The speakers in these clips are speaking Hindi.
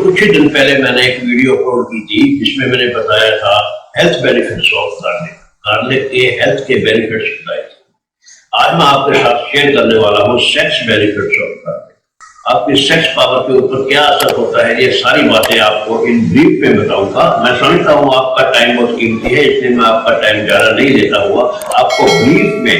कुछ ही दिन पहले मैंने एक वीडियो अपलोड की थी जिसमें मैंने बताया था health benefits of garlic. Garlic के हेल्थ के बेनिफिट्स बताए थे। आज मैं आपके साथ शेयर करने वाला हूँ सेक्स बेनिफिट्स ऑफ गार्लिक। आपकी सेक्स पावर के ऊपर क्या असर होता है, ये सारी बातें आपको इन ब्रीफ में बताऊंगा। मैं समझता हूँ आपका टाइम बहुत कीमती है, इसलिए मैं आपका टाइम ज्यादा नहीं लेता हुआ आपको ब्रीफ में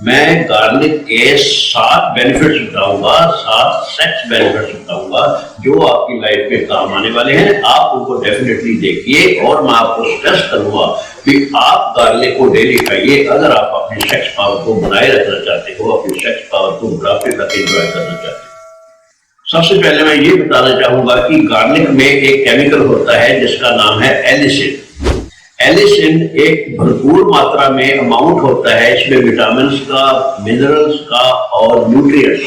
मैं गार्लिक के 7 बेनिफिट्स बताऊंगा, 7 सेक्स बेनिफिट्स बताऊंगा जो आपकी लाइफ में काम आने वाले हैं। आप उनको डेफिनेटली देखिए और मैं आपको स्ट्रेस करूंगा कि आप गार्लिक को डेली खाइए अगर आप अपनी सेक्स पावर को बनाए रखना चाहते हो, अपनी सेक्स पावर को बुढ़ापे तक एंजॉय करना चाहते हो। सबसे पहले मैं ये बताना चाहूंगा कि गार्लिक में एक केमिकल होता है जिसका नाम है एलिसिन। एलिसिन एक भरपूर मात्रा में अमाउंट होता है, इसमें विटामिन्स का, मिनरल्स का और न्यूट्रिएंट्स,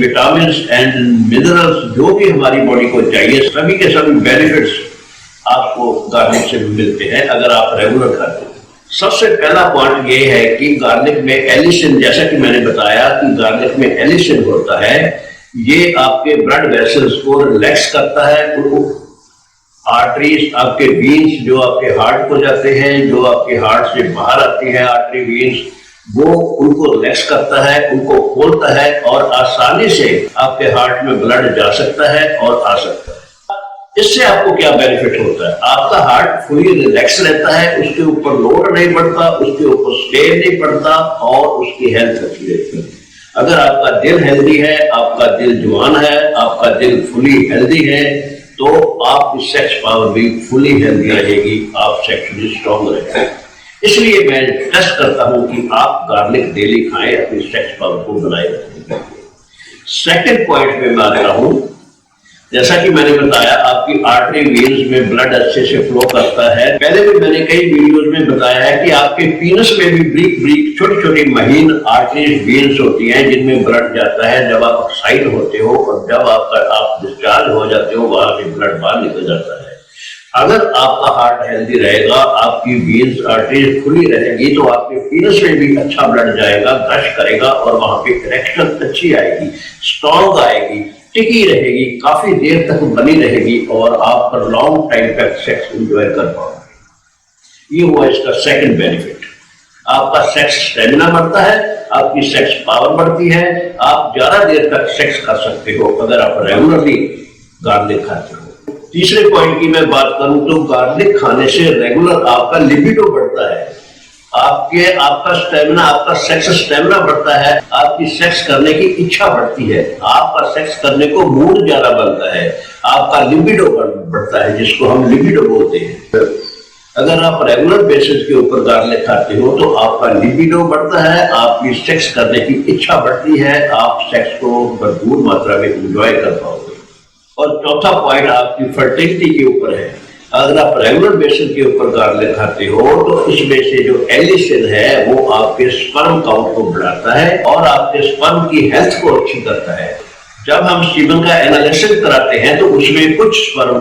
विटामिन्स एंड मिनरल्स जो भी हमारी बॉडी को चाहिए, सभी के सभी बेनिफिट्स आपको गार्लिक से मिलते हैं अगर आप रेगुलर खाते हैं। सबसे पहला पॉइंट ये है कि गार्लिक में एलिसिन, जैसा कि मैंने बताया कि गार्लिक में एलिसिन होता है, ये आपके ब्लड वेसल्स को रिलैक्स करता है। आर्टरीज, आपके वीन्स जो आपके हार्ट को जाते हैं, जो आपके हार्ट से बाहर आती है आर्टरी वीन्स, वो उनको रिलैक्स करता है, उनको खोलता है और आसानी से आपके हार्ट में ब्लड जा सकता है और आ सकता है। इससे आपको क्या बेनिफिट होता है? आपका हार्ट फुली रिलैक्स रहता है, उसके ऊपर लोड नहीं पड़ता, उसके ऊपर स्ट्रेन नहीं पड़ता और उसकी हेल्थ अच्छी रहती है। अगर आपका दिल हेल्दी है, आपका दिल जवान है, आपका दिल फुली हेल्दी है, तो आपकी सेक्स पावर भी फुली हेल्दी रहेगी, आप सेक्सुअली स्ट्रॉन्ग रहेंगे। इसलिए मैं स्ट्रेस करता हूं कि आप गार्लिक डेली खाएं अपनी सेक्स पावर को बनाए रखने के लिए। सेकंड पॉइंट पे मैं आता हूं, जैसा कि मैंने बताया आपकी आर्टरी वेन्स में ब्लड अच्छे से फ्लो करता है। पहले भी मैंने कई वीडियोस में बताया है कि आपके पीनस में भी ब्रीक ब्रीक छोटी छोटी महीन आर्टरीज वेन्स होती हैं जिनमें ब्लड जाता है जब आप एक्साइट होते हो और जब आप डिस्चार्ज हो जाते हो, वहां से ब्लड बाहर निकल जाता है। अगर आपका हार्ट हेल्दी रहेगा, आपकी वेन्स आर्टरीज खुली रहेगी, तो आपके पीनस में भी अच्छा ब्लड जाएगा, गश करेगा और वहां पे इरेक्शन अच्छी आएगी, स्ट्रॉन्ग आएगी, टिकी रहेगी, काफी देर तक बनी रहेगी और आप पर लॉन्ग टाइम तक सेक्स एंजॉय कर पाओगे। ये हुआ इसका सेकंड बेनिफिट। आपका सेक्स स्टेमिना बढ़ता है, आपकी सेक्स पावर बढ़ती है, आप ज्यादा देर तक सेक्स कर सकते हो अगर आप रेगुलरली गार्लिक खाते हो। तीसरे पॉइंट की मैं बात करूं तो गार्लिक खाने से रेगुलर आपका लिबिडो बढ़ता है, आपका स्टेमिना, आपका सेक्स स्टेमिना बढ़ता है, आपकी सेक्स करने की इच्छा बढ़ती है, आपका सेक्स करने को मूड ज्यादा बनता है, आपका लिबिडो बढ़ता है जिसको हम लिबिडो बोलते हैं। अगर आप रेगुलर बेसिस के ऊपर गार्लिक खाते हो तो आपका लिबिडो बढ़ता है, आपकी सेक्स करने की इच्छा बढ़ती है, आप सेक्स को भरपूर मात्रा में एंजॉय कर पाओगे। और चौथा पॉइंट आपकी फर्टिलिटी के ऊपर है। अगर आप रेगुलर बेसिस के ऊपर गार्लिक खाते हो तो इसमें से जो एलिसिन है वो आपके स्पर्म काउंट को बढ़ाता है और आपके स्पर्म की हेल्थ को अच्छी करता है। जब हम सीमन का एनालिसिस कराते हैं तो उसमें कुछ स्पर्म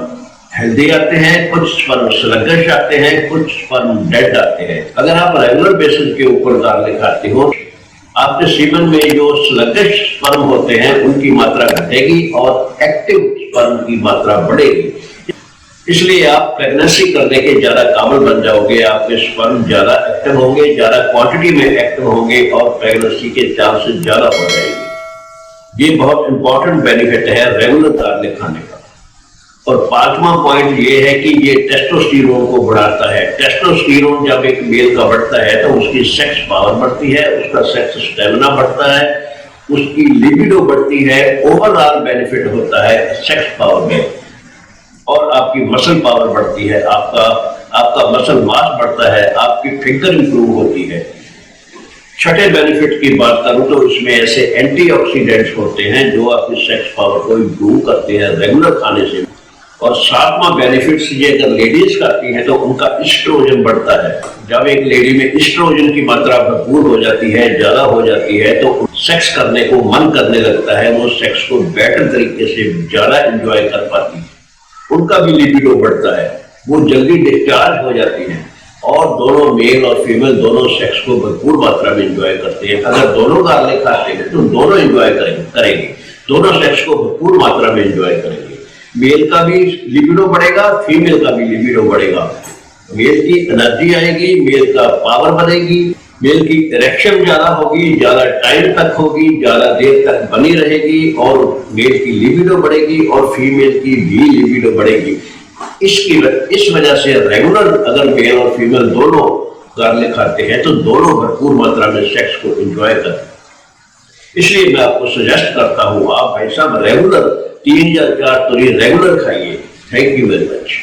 हेल्दी आते हैं, कुछ स्पर्म स्लगश आते हैं, कुछ स्पर्म डेड आते हैं। अगर आप रेगुलर बेसिस के ऊपर गार्लिक खाते हो, आपके सीमन में जो स्लगश स्पर्म होते हैं उनकी मात्रा घटेगी और एक्टिव स्पर्म की मात्रा बढ़ेगी। इसलिए आप प्रेगनेंसी करने के ज्यादा काबिल बन जाओगे, आपके स्पर्म ज्यादा एक्टिव होंगे, ज्यादा क्वांटिटी में एक्टिव होंगे और प्रेगनेंसी के चांसेस ज्यादा हो जाएंगे। ये बहुत इंपॉर्टेंट बेनिफिट है रेगुलर गार्लिक खाने का। और पांचवा पॉइंट ये है कि ये टेस्टोस्टेरोन को बढ़ाता है। टेस्टोस्टेरोन जब एक मेल का बढ़ता है तो उसकी सेक्स पावर बढ़ती है, उसका सेक्स स्टेमिना बढ़ता है, उसकी लिबिडो बढ़ती है, ओवरऑल बेनिफिट होता है सेक्स पावर में और आपकी मसल पावर बढ़ती है, आपका मसल मास बढ़ता है, आपकी फिगर इंप्रूव होती है। छठे बेनिफिट की बात करूं तो इसमें ऐसे एंटीऑक्सीडेंट्स होते हैं जो आपकी सेक्स पावर को इंप्रूव करते हैं रेगुलर खाने से। और सातवां बेनिफिट ये अगर लेडीज खाती हैं तो उनका एस्ट्रोजन बढ़ता है। जब एक लेडी में एस्ट्रोजन की मात्रा भरपूर हो जाती है, ज्यादा हो जाती है, तो सेक्स करने को मन करने लगता है, वो सेक्स को बेटर तरीके से ज्यादा एंजॉय कर पाती है, उनका भी लिबिडो बढ़ता है, वो जल्दी डिस्चार्ज हो जाती हैं और दोनों मेल और फीमेल दोनों सेक्स को भरपूर मात्रा में एंजॉय करते हैं। अगर दोनों गार्लिक खाते हैं तो दोनों एंजॉय करेंगे, दोनों सेक्स को भरपूर मात्रा में एंजॉय करेंगे। मेल का भी लिबिडो बढ़ेगा, फीमेल का भी लिबिडो बढ़ेगा। मेल की एनर्जी आएगी, मेल का पावर बढ़ेगी, मेल की इरेक्शन ज्यादा होगी, ज्यादा टाइम तक होगी, ज्यादा देर तक बनी रहेगी, और मेल की लिबिडो बढ़ेगी और फीमेल की भी लिबिडो बढ़ेगी। इस वजह से रेगुलर अगर मेल और फीमेल दोनों गार्लिक खाते हैं तो दोनों भरपूर मात्रा में सेक्स को एंजॉय करते हैं। इसलिए मैं आपको सजेस्ट करता हूं, आप भाई साहब रेगुलर 3 या 4 तोरी रेगुलर खाइए। Thank you very much.